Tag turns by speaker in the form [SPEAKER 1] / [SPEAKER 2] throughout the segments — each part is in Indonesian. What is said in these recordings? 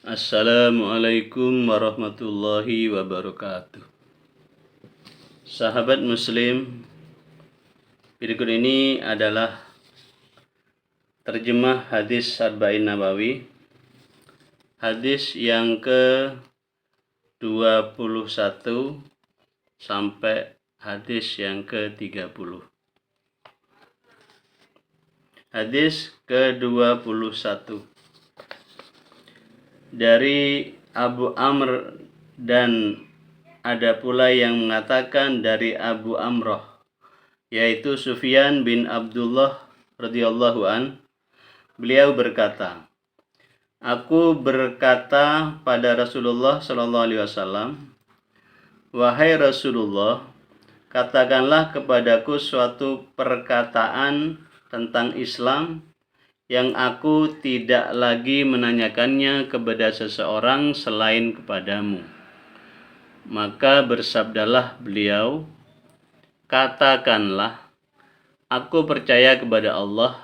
[SPEAKER 1] Assalamualaikum warahmatullahi wabarakatuh. Sahabat Muslim, berikut ini adalah terjemah hadis Arba'in Nawawi, hadis yang ke-21 sampai hadis yang ke-30. Hadis ke-21 dari Abu Amr, dan ada pula yang mengatakan dari Abu Amroh, yaitu Sufyan bin Abdullah radhiyallahu an. Beliau berkata, aku berkata pada Rasulullah sallallahu alaihi wasallam, wahai Rasulullah, katakanlah kepadaku suatu perkataan tentang Islam yang aku tidak lagi menanyakannya kepada seseorang selain kepadamu. Maka bersabdalah beliau, katakanlah, aku percaya kepada Allah,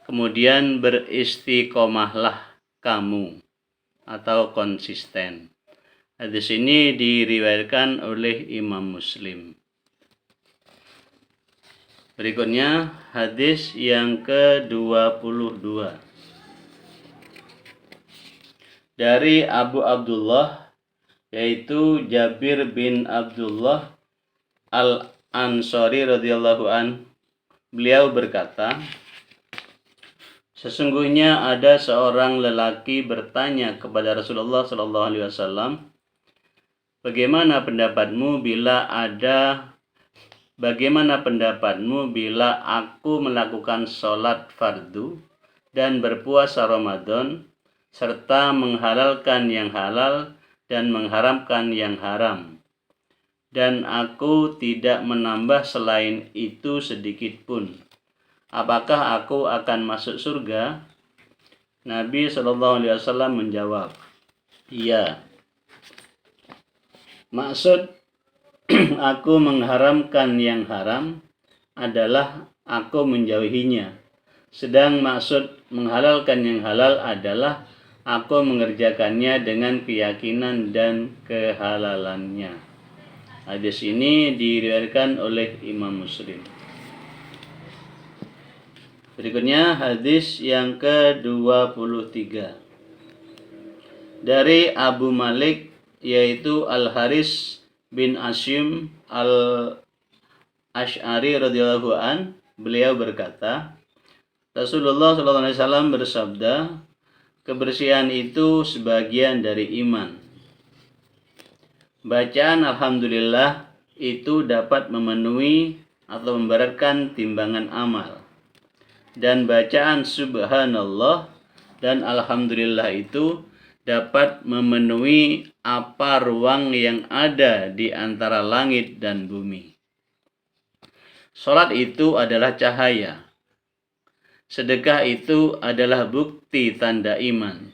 [SPEAKER 1] kemudian beristiqomahlah kamu, atau konsisten. Hadis ini diriwayatkan oleh Imam Muslim. Berikutnya hadis yang ke-22 dari Abu Abdullah, yaitu Jabir bin Abdullah Al-Ansari radhiyallahu an. Beliau berkata, sesungguhnya ada seorang lelaki bertanya kepada Rasulullah sallallahu alaihi wasallam, bagaimana pendapatmu bila aku melakukan sholat fardu dan berpuasa Ramadan serta menghalalkan yang halal dan mengharamkan yang haram, dan aku tidak menambah selain itu sedikit pun, apakah aku akan masuk surga? Nabi SAW menjawab, iya. Maksud aku mengharamkan yang haram adalah aku menjauhinya, sedang maksud menghalalkan yang halal adalah aku mengerjakannya dengan keyakinan dan kehalalannya. Hadis ini diriwayatkan oleh Imam Muslim. Berikutnya hadis yang ke-23 dari Abu Malik, yaitu Al-Haris bin Asyim Al-Ash'ari radhiyallahu an. Beliau berkata, Rasulullah SAW bersabda, kebersihan itu sebagian dari iman. Bacaan Alhamdulillah itu dapat memenuhi atau memberatkan timbangan amal. Dan bacaan Subhanallah dan Alhamdulillah itu dapat memenuhi apa ruang yang ada di antara langit dan bumi. Salat itu adalah cahaya. Sedekah itu adalah bukti tanda iman.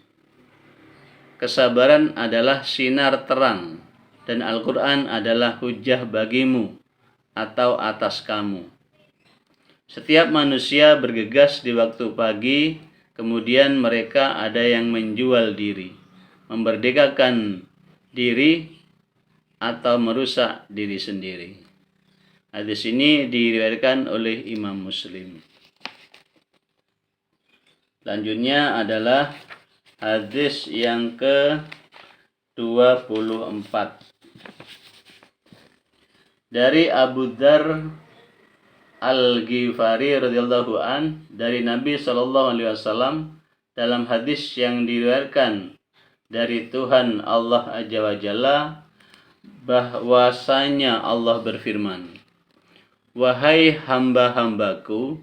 [SPEAKER 1] Kesabaran adalah sinar terang, dan Al-Quran adalah hujjah bagimu atau atas kamu. Setiap manusia bergegas di waktu pagi, kemudian mereka ada yang menjual diri, memerdekakan diri, atau merusak diri sendiri. Hadis ini diriwayatkan oleh Imam Muslim. Selanjutnya adalah hadis yang ke-24 dari Abu Dzar Al-Ghifari radhiyallahu an, dari Nabi sallallahu alaihi wasallam dalam hadis yang diriwayatkan dari Tuhan Allah Azza wa Jalla, bahwasanya Allah berfirman, wahai hamba-hambaku,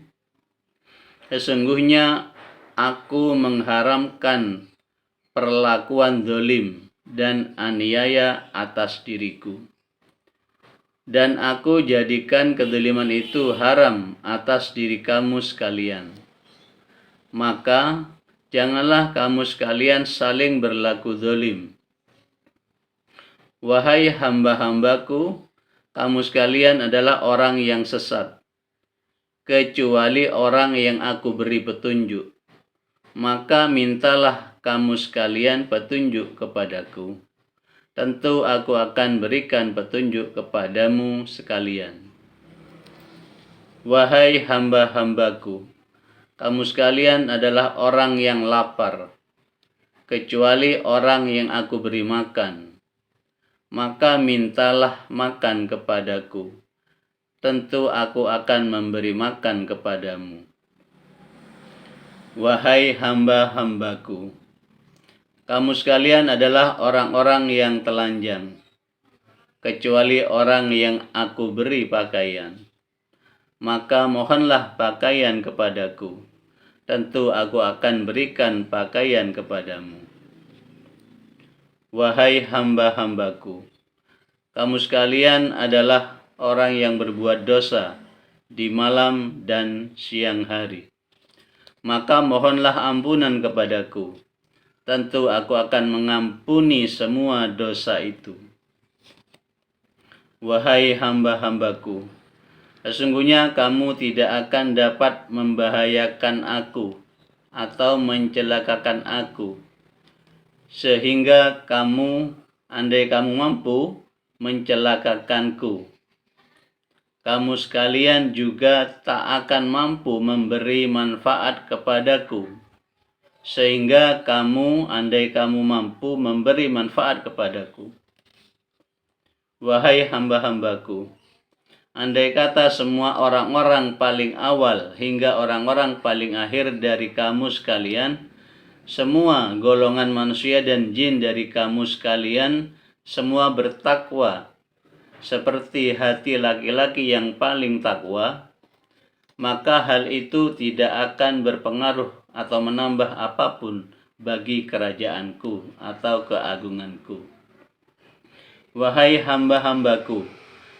[SPEAKER 1] sesungguhnya aku mengharamkan perlakuan zalim dan aniaya atas diriku, dan aku jadikan kezaliman itu haram atas diri kamu sekalian. Maka janganlah kamu sekalian saling berlaku zalim. Wahai hamba-hambaku, kamu sekalian adalah orang yang sesat, kecuali orang yang aku beri petunjuk. Maka mintalah kamu sekalian petunjuk kepadaku. Tentu aku akan berikan petunjuk kepadamu sekalian. Wahai hamba-hambaku, kamu sekalian adalah orang yang lapar, kecuali orang yang aku beri makan. Maka mintalah makan kepadaku. Tentu aku akan memberi makan kepadamu. Wahai hamba-hambaku, kamu sekalian adalah orang-orang yang telanjang, kecuali orang yang aku beri pakaian. Maka mohonlah pakaian kepadaku. Tentu aku akan berikan pakaian kepadamu. Wahai hamba-hambaku, kamu sekalian adalah orang yang berbuat dosa di malam dan siang hari. Maka mohonlah ampunan kepadaku. Tentu aku akan mengampuni semua dosa itu. Wahai hamba-hambaku, sesungguhnya kamu tidak akan dapat membahayakan aku atau mencelakakan aku, sehingga andai kamu mampu mencelakakanku, kamu sekalian juga tak akan mampu memberi manfaat kepadaku, sehingga andai kamu mampu memberi manfaat kepadaku. Wahai hamba-hambaku, andai kata semua orang-orang paling awal hingga orang-orang paling akhir dari kamu sekalian, semua golongan manusia dan jin dari kamu sekalian, semua bertakwa seperti hati laki-laki yang paling takwa, maka hal itu tidak akan berpengaruh atau menambah apapun bagi kerajaanku atau keagunganku. Wahai hamba-hambaku,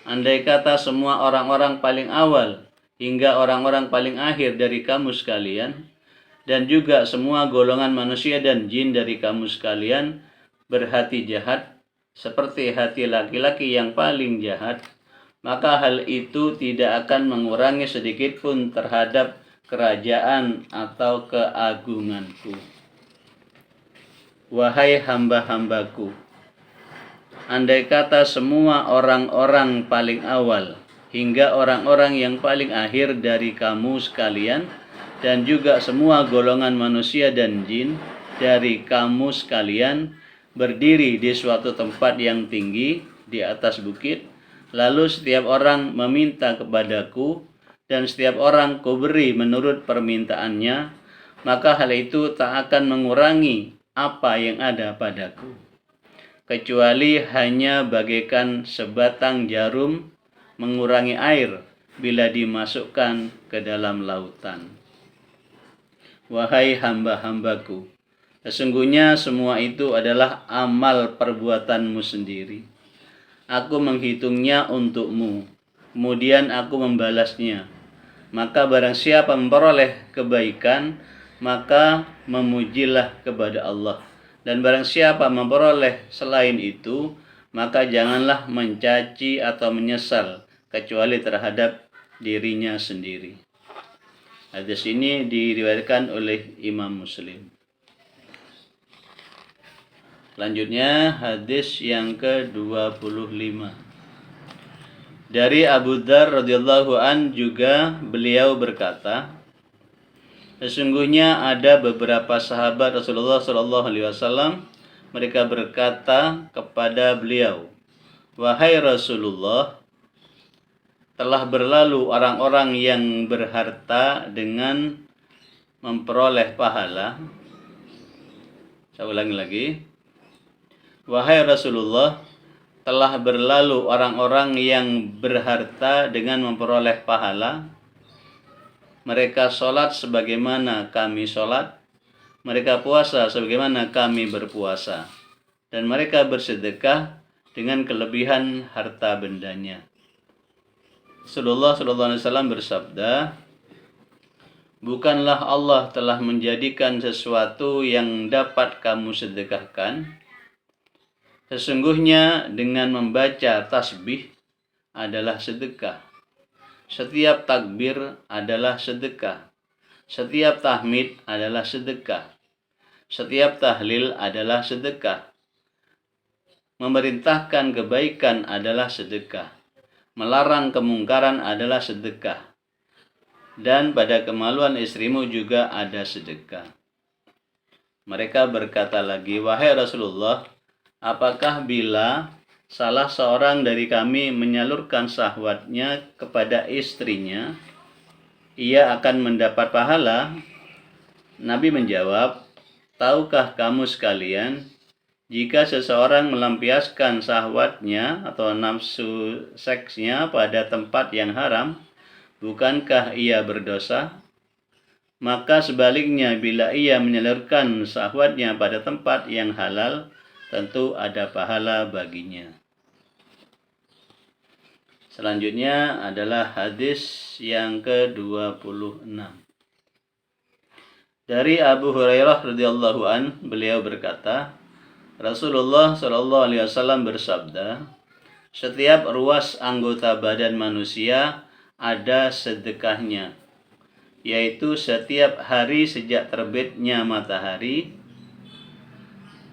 [SPEAKER 1] andai kata semua orang-orang paling awal hingga orang-orang paling akhir dari kamu sekalian, dan juga semua golongan manusia dan jin dari kamu sekalian berhati jahat seperti hati laki-laki yang paling jahat, maka hal itu tidak akan mengurangi sedikit pun terhadap kerajaan atau keagunganku. Wahai hamba-hambaku, andai kata semua orang-orang paling awal hingga orang-orang yang paling akhir dari kamu sekalian, dan juga semua golongan manusia dan jin dari kamu sekalian berdiri di suatu tempat yang tinggi di atas bukit, lalu setiap orang meminta kepadaku dan setiap orang kuberi menurut permintaannya, maka hal itu tak akan mengurangi apa yang ada padaku, kecuali hanya bagaikan sebatang jarum mengurangi air bila dimasukkan ke dalam lautan. Wahai hamba-hambaku, sesungguhnya semua itu adalah amal perbuatanmu sendiri. Aku menghitungnya untukmu, kemudian aku membalasnya. Maka barang siapa memperoleh kebaikan, maka memujilah kepada Allah. Dan barang siapa memperoleh selain itu, maka janganlah mencaci atau menyesal, kecuali terhadap dirinya sendiri. Hadis ini diriwayatkan oleh Imam Muslim. Selanjutnya hadis yang ke-25. Dari Abu Dzar radhiyallahu an juga beliau berkata, sesungguhnya ada beberapa sahabat Rasulullah sallallahu alaihi wasallam, mereka berkata kepada beliau, wahai Rasulullah, telah berlalu orang-orang yang berharta dengan memperoleh pahala. Saya ulangi lagi. Wahai Rasulullah, telah berlalu orang-orang yang berharta dengan memperoleh pahala. Mereka sholat sebagaimana kami sholat. Mereka puasa sebagaimana kami berpuasa. Dan mereka bersedekah dengan kelebihan harta bendanya. Rasulullah SAW bersabda, bukanlah Allah telah menjadikan sesuatu yang dapat kamu sedekahkan. Sesungguhnya dengan membaca tasbih adalah sedekah. Setiap takbir adalah sedekah. Setiap tahmid adalah sedekah. Setiap tahlil adalah sedekah. Memerintahkan kebaikan adalah sedekah. Melarang kemungkaran adalah sedekah. Dan pada kemaluan istrimu juga ada sedekah. Mereka berkata lagi, wahai Rasulullah, apakah bila salah seorang dari kami menyalurkan syahwatnya kepada istrinya, ia akan mendapat pahala? Nabi menjawab, tahukah kamu sekalian, jika seseorang melampiaskan syahwatnya atau nafsu seksnya pada tempat yang haram, bukankah ia berdosa? Maka sebaliknya, bila ia menyalurkan syahwatnya pada tempat yang halal, tentu ada pahala baginya. Selanjutnya adalah hadis yang ke-26. Dari Abu Hurairah radhiyallahu an, beliau berkata, Rasulullah shallallahu alaihi wasallam bersabda, setiap ruas anggota badan manusia ada sedekahnya, yaitu setiap hari sejak terbitnya matahari,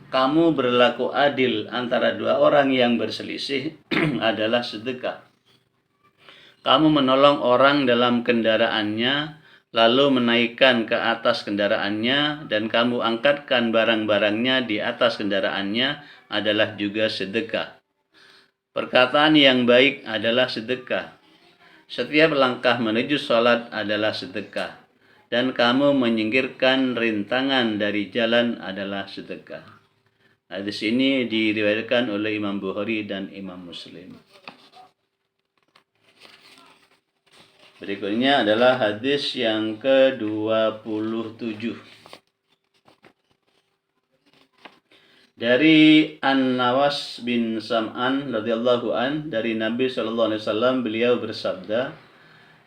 [SPEAKER 1] kamu berlaku adil antara dua orang yang berselisih adalah sedekah. Kamu menolong orang dalam kendaraannya, lalu menaikkan ke atas kendaraannya, dan kamu angkatkan barang-barangnya di atas kendaraannya adalah juga sedekah. Perkataan yang baik adalah sedekah. Setiap langkah menuju sholat adalah sedekah, dan kamu menyingkirkan rintangan dari jalan adalah sedekah. Hadis ini diriwayatkan oleh Imam Bukhari dan Imam Muslim. Berikutnya adalah hadis yang ke-27. Dari An-Nawas bin Sam'an radhiyallahu an, dari Nabi sallallahu alaihi wasallam, beliau bersabda,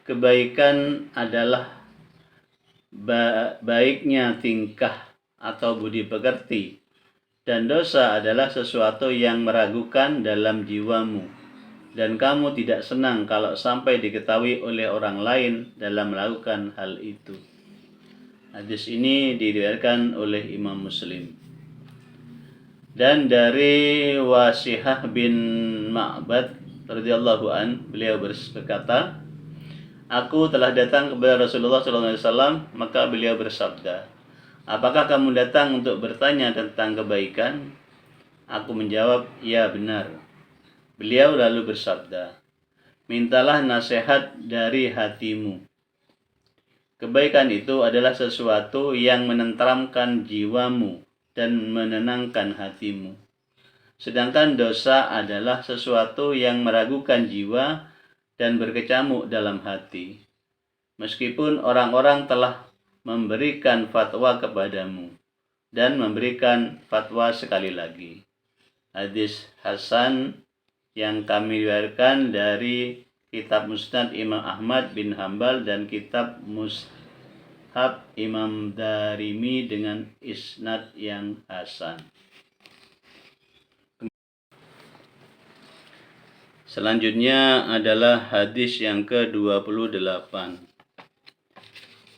[SPEAKER 1] kebaikan adalah baiknya tingkah atau budi pekerti, dan dosa adalah sesuatu yang meragukan dalam jiwamu, dan kamu tidak senang kalau sampai diketahui oleh orang lain dalam melakukan hal itu. Hadis ini diriwayatkan oleh Imam Muslim. Dan dari Wasihah bin Ma'bad radhiyallahu an, beliau berkata, aku telah datang kepada Rasulullah SAW, maka beliau bersabda, apakah kamu datang untuk bertanya tentang kebaikan? Aku menjawab, ya benar. Beliau lalu bersabda, mintalah nasihat dari hatimu. Kebaikan itu adalah sesuatu yang menenteramkan jiwamu dan menenangkan hatimu. Sedangkan dosa adalah sesuatu yang meragukan jiwa dan berkecamuk dalam hati. Meskipun orang-orang telah memberikan fatwa kepadamu dan memberikan fatwa sekali lagi. Hadis Hasan yang kami riwayatkan dari kitab Musnad Imam Ahmad bin Hambal dan kitab Mushaf Imam Darimi dengan isnad yang hasan. Selanjutnya adalah hadis yang ke-28.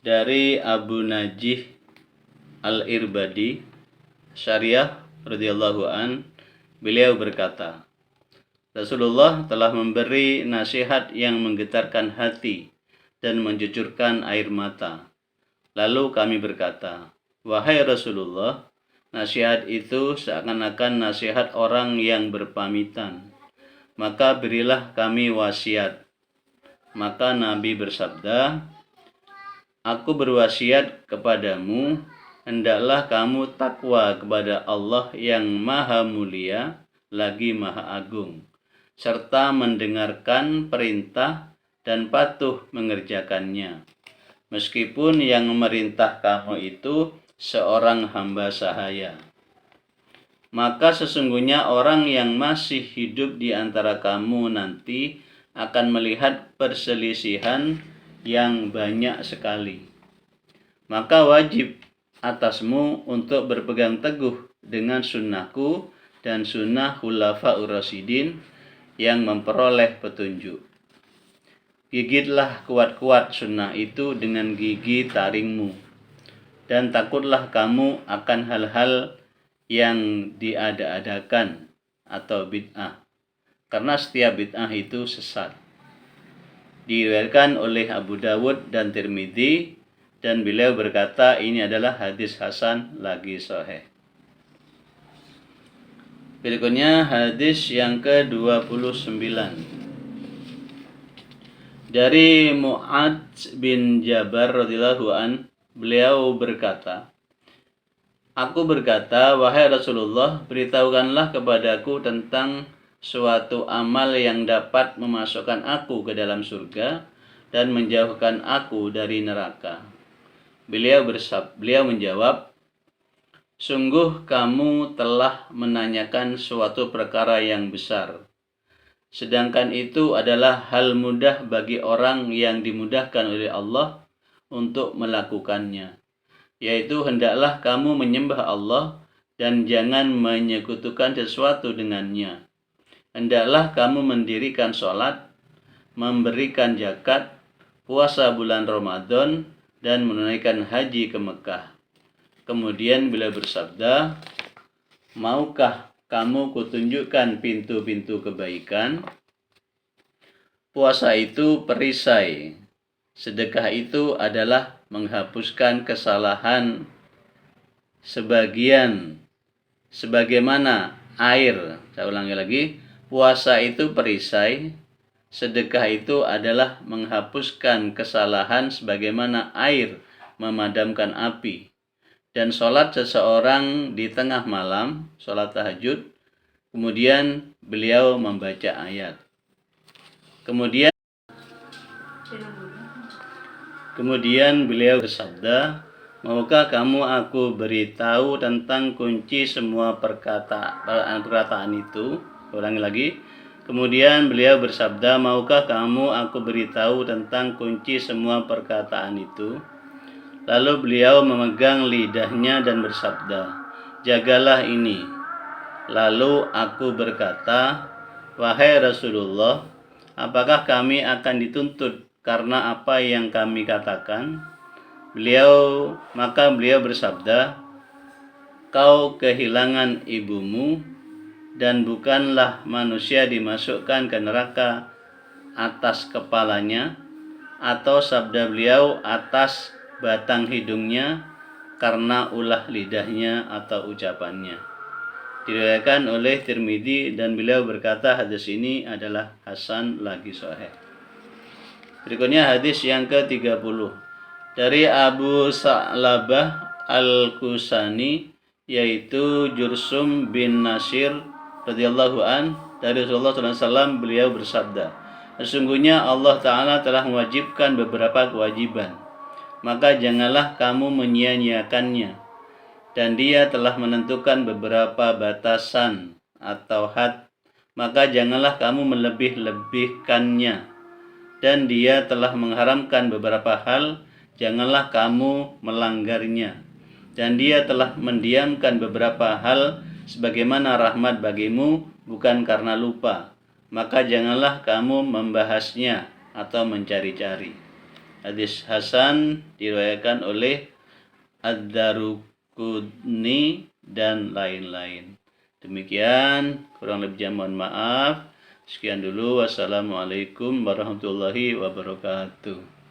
[SPEAKER 1] Dari Abu Najih Al-Irbadi Syariah radhiyallahu an, beliau berkata, Rasulullah telah memberi nasihat yang menggetarkan hati dan menjujurkan air mata. Lalu kami berkata, wahai Rasulullah, nasihat itu seakan-akan nasihat orang yang berpamitan. Maka berilah kami wasiat. Maka Nabi bersabda, aku berwasiat kepadamu, hendaklah kamu takwa kepada Allah yang maha mulia lagi maha agung, serta mendengarkan perintah dan patuh mengerjakannya. Meskipun yang memerintah kamu itu seorang hamba sahaya. Maka sesungguhnya orang yang masih hidup di antara kamu nanti akan melihat perselisihan yang banyak sekali. Maka wajib atasmu untuk berpegang teguh dengan sunnahku dan sunnah khulafa'ur rasyidin yang memperoleh petunjuk. Gigitlah kuat-kuat sunnah itu dengan gigi taringmu, dan takutlah kamu akan hal-hal yang diada-adakan atau bid'ah, karena setiap bid'ah itu sesat. Diriwayatkan oleh Abu Dawud dan Tirmidzi, dan beliau berkata ini adalah hadis hasan lagi sahih. Berikutnya hadis yang ke-29 dari Mu'adz bin Jabar radhiyallahu an, beliau berkata, aku berkata, wahai Rasulullah, beritahukanlah kepadaku tentang suatu amal yang dapat memasukkan aku ke dalam surga dan menjauhkan aku dari neraka. Beliau menjawab, sungguh kamu telah menanyakan suatu perkara yang besar. Sedangkan itu adalah hal mudah bagi orang yang dimudahkan oleh Allah untuk melakukannya. Yaitu hendaklah kamu menyembah Allah dan jangan menyekutukan sesuatu dengannya. Hendaklah kamu mendirikan sholat, memberikan zakat, puasa bulan Ramadan, dan menunaikan haji ke Mekah. Kemudian beliau bersabda, maukah kamu kutunjukkan pintu-pintu kebaikan? Puasa itu perisai. Sedekah itu adalah menghapuskan kesalahan sebagaimana air. Saya ulangi lagi, puasa itu perisai. Sedekah itu adalah menghapuskan kesalahan sebagaimana air memadamkan api. Dan sholat seseorang di tengah malam, sholat tahajud, kemudian beliau membaca ayat. Kemudian beliau bersabda, maukah kamu aku beritahu tentang kunci semua perkataan itu? Ulangi lagi. Kemudian beliau bersabda, maukah kamu aku beritahu tentang kunci semua perkataan itu? Lalu beliau memegang lidahnya dan bersabda, jagalah ini. Lalu aku berkata, wahai Rasulullah, apakah kami akan dituntut karena apa yang kami katakan? Maka beliau bersabda, kau kehilangan ibumu, dan bukanlah manusia dimasukkan ke neraka atas kepalanya, atau sabda beliau atas batang hidungnya karena ulah lidahnya atau ucapannya. Diriwayatkan oleh Tirmidzi dan beliau berkata hadis ini adalah hasan lagi sahih. Berikutnya hadis yang ke-30 dari Abu Sa'labah Al-Kusani, yaitu Jursum bin Nasir radhiyallahu an, dari Rasulullah SAW, beliau bersabda, sesungguhnya Allah Ta'ala telah mewajibkan beberapa kewajiban, maka janganlah kamu menyia-nyiakannya. Dan dia telah menentukan beberapa batasan atau had, maka janganlah kamu melebih-lebihkannya. Dan dia telah mengharamkan beberapa hal, janganlah kamu melanggarnya. Dan dia telah mendiamkan beberapa hal sebagaimana rahmat bagimu, bukan karena lupa, maka janganlah kamu membahasnya atau mencari-cari. Hadis hasan diriwayatkan oleh Ad-Daruqutni dan lain-lain. Demikian, kurang lebihnya mohon maaf. Sekian dulu. Wassalamualaikum warahmatullahi wabarakatuh.